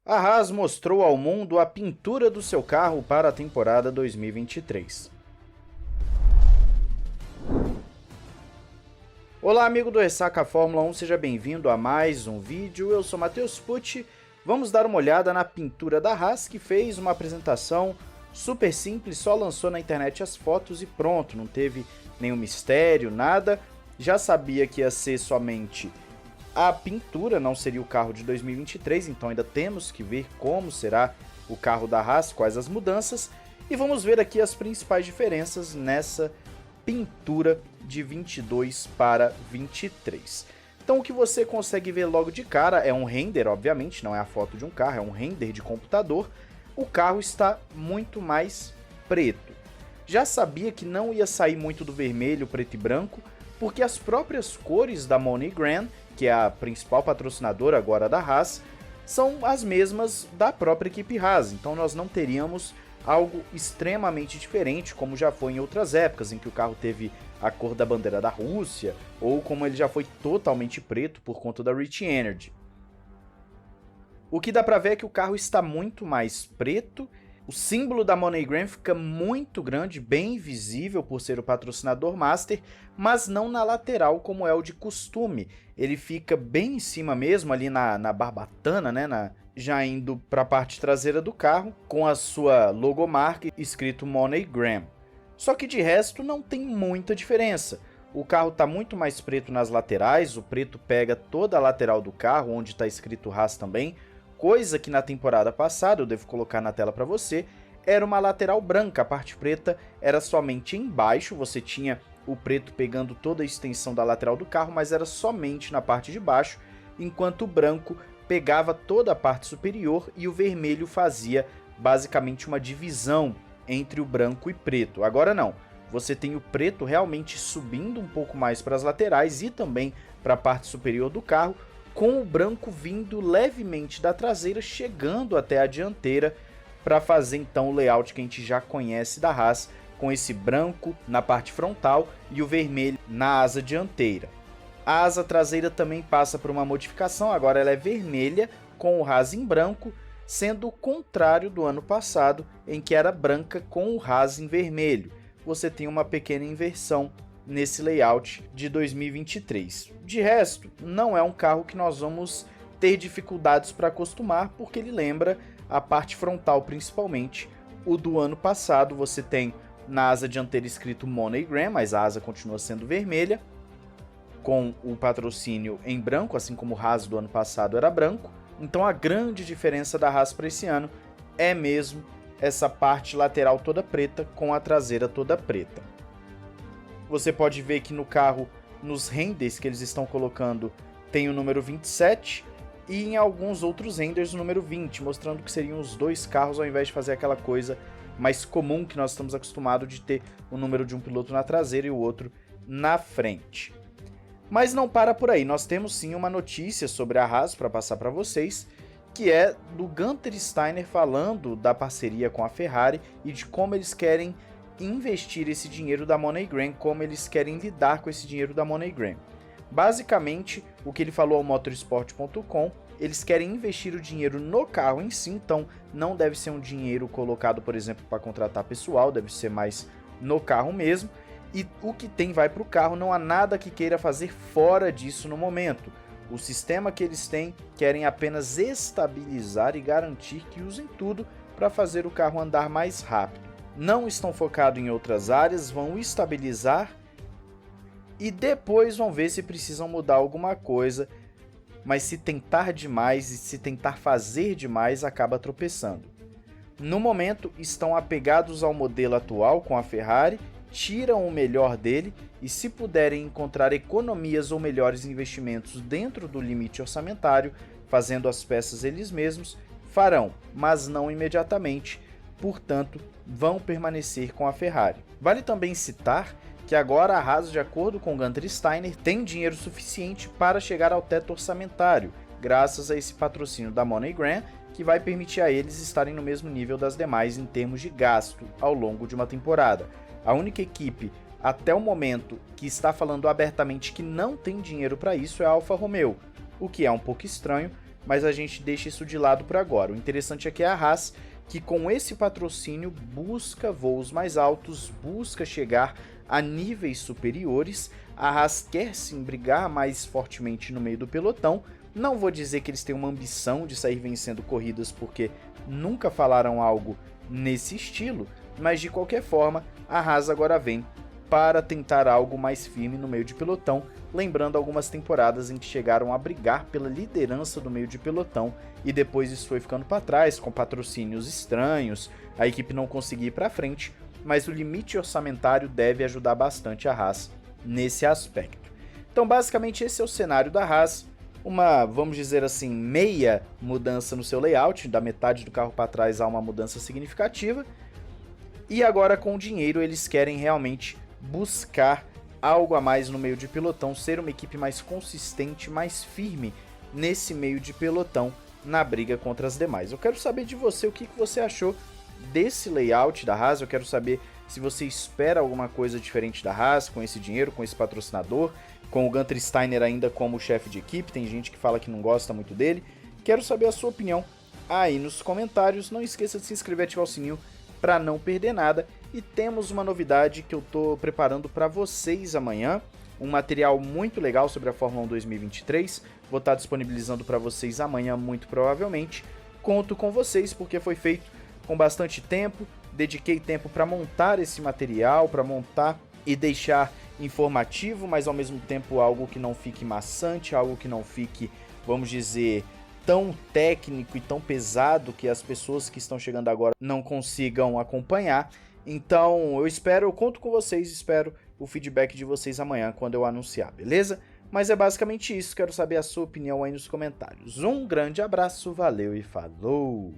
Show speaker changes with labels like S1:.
S1: A Haas mostrou ao mundo a pintura do seu carro para a temporada 2023. Olá, amigo do Ressaca Fórmula 1, seja bem-vindo a mais um vídeo. Eu sou Matheus Pucci. Vamos dar uma olhada na pintura da Haas, que fez uma apresentação super simples, só lançou na internet as fotos e pronto, não teve nenhum mistério, nada. Já sabia que ia ser somente a pintura, não seria o carro de 2023, então ainda temos que ver como será o carro da Haas, quais as mudanças, e vamos ver aqui as principais diferenças nessa pintura de 22 para 23. Então o que você consegue ver logo de cara é um render, obviamente, não é a foto de um carro, é um render de computador. O carro está muito mais preto. Já sabia que não ia sair muito do vermelho, preto e branco, porque as próprias cores da MoneyGram, que é a principal patrocinadora agora da Haas, são as mesmas da própria equipe Haas. Então nós não teríamos algo extremamente diferente, como já foi em outras épocas, em que o carro teve a cor da bandeira da Rússia, ou como ele já foi totalmente preto por conta da Rich Energy. O que dá pra ver é que o carro está muito mais preto. O símbolo da MoneyGram fica muito grande, bem visível por ser o patrocinador master, mas não na lateral como é o de costume. Ele fica bem em cima mesmo, ali na barbatana, né? Já indo para a parte traseira do carro, com a sua logomarca escrito MoneyGram. Só que de resto não tem muita diferença. O carro está muito mais preto nas laterais, o preto pega toda a lateral do carro, onde está escrito Haas também, coisa que na temporada passada, eu devo colocar na tela para você, era uma lateral branca, a parte preta era somente embaixo, você tinha o preto pegando toda a extensão da lateral do carro, mas era somente na parte de baixo, enquanto o branco pegava toda a parte superior e o vermelho fazia basicamente uma divisão entre o branco e preto. Agora não, você tem o preto realmente subindo um pouco mais para as laterais e também para a parte superior do carro, com o branco vindo levemente da traseira, chegando até a dianteira, para fazer então o layout que a gente já conhece da Haas, com esse branco na parte frontal e o vermelho na asa dianteira. A asa traseira também passa por uma modificação, agora ela é vermelha com o Haas em branco, sendo o contrário do ano passado, em que era branca com o Haas em vermelho. Você tem uma pequena inversão nesse layout de 2023. De resto, não é um carro que nós vamos ter dificuldades para acostumar, porque ele lembra a parte frontal principalmente. O do ano passado você tem na asa dianteira escrito MoneyGram, mas a asa continua sendo vermelha, com o patrocínio em branco, assim como o Haas do ano passado era branco. Então a grande diferença da Haas para esse ano é mesmo essa parte lateral toda preta com a traseira toda preta. Você pode ver que no carro, nos renders que eles estão colocando, tem o número 27 e em alguns outros renders o número 20, mostrando que seriam os dois carros ao invés de fazer aquela coisa mais comum que nós estamos acostumados de ter o número de um piloto na traseira e o outro na frente. Mas não para por aí, nós temos sim uma notícia sobre a Haas para passar para vocês, que é do Gunther Steiner falando da parceria com a Ferrari e de como eles querem investir esse dinheiro da MoneyGram, como eles querem lidar com esse dinheiro da MoneyGram. Basicamente, o que ele falou ao motorsport.com, eles querem investir o dinheiro no carro em si, então não deve ser um dinheiro colocado, por exemplo, para contratar pessoal, deve ser mais no carro mesmo, e o que tem vai para o carro, não há nada que queira fazer fora disso no momento. O sistema que eles têm, querem apenas estabilizar e garantir que usem tudo para fazer o carro andar mais rápido. Não estão focados em outras áreas, vão estabilizar e depois vão ver se precisam mudar alguma coisa, mas se tentar demais e se tentar fazer demais, acaba tropeçando. No momento, estão apegados ao modelo atual com a Ferrari, tiram o melhor dele e se puderem encontrar economias ou melhores investimentos dentro do limite orçamentário, fazendo as peças eles mesmos, farão, mas não imediatamente. Portanto, vão permanecer com a Ferrari. Vale também citar que agora a Haas, de acordo com Gunther Steiner, tem dinheiro suficiente para chegar ao teto orçamentário, graças a esse patrocínio da MoneyGram, que vai permitir a eles estarem no mesmo nível das demais em termos de gasto ao longo de uma temporada. A única equipe, até o momento, que está falando abertamente que não tem dinheiro para isso é a Alfa Romeo, o que é um pouco estranho, mas a gente deixa isso de lado por agora. O interessante é que a Haas, que com esse patrocínio busca voos mais altos, busca chegar a níveis superiores. A Haas quer sim brigar mais fortemente no meio do pelotão. Não vou dizer que eles têm uma ambição de sair vencendo corridas, porque nunca falaram algo nesse estilo, mas de qualquer forma, a Haas agora vem para tentar algo mais firme no meio de pelotão, lembrando algumas temporadas em que chegaram a brigar pela liderança do meio de pelotão e depois isso foi ficando para trás, com patrocínios estranhos, a equipe não conseguia ir para frente, mas o limite orçamentário deve ajudar bastante a Haas nesse aspecto. Então basicamente esse é o cenário da Haas, uma, vamos dizer assim, meia mudança no seu layout, da metade do carro para trás há uma mudança significativa, e agora com o dinheiro eles querem realmente buscar algo a mais no meio de pelotão, ser uma equipe mais consistente, mais firme nesse meio de pelotão na briga contra as demais. Eu quero saber de você o que você achou desse layout da Haas, eu quero saber se você espera alguma coisa diferente da Haas com esse dinheiro, com esse patrocinador, com o Gunther Steiner ainda como chefe de equipe, tem gente que fala que não gosta muito dele. Quero saber a sua opinião aí nos comentários, não esqueça de se inscrever e ativar o sininho para não perder nada. E temos uma novidade que eu estou preparando para vocês amanhã, um material muito legal sobre a Fórmula 1 2023, vou estar disponibilizando para vocês amanhã muito provavelmente. Conto com vocês porque foi feito com bastante tempo, dediquei tempo para montar esse material, para montar e deixar informativo, mas ao mesmo tempo algo que não fique maçante, algo que não fique, vamos dizer, tão técnico e tão pesado que as pessoas que estão chegando agora não consigam acompanhar. Então eu conto com vocês, espero o feedback de vocês amanhã quando eu anunciar, beleza? Mas é basicamente isso, quero saber a sua opinião aí nos comentários. Um grande abraço, valeu e falou!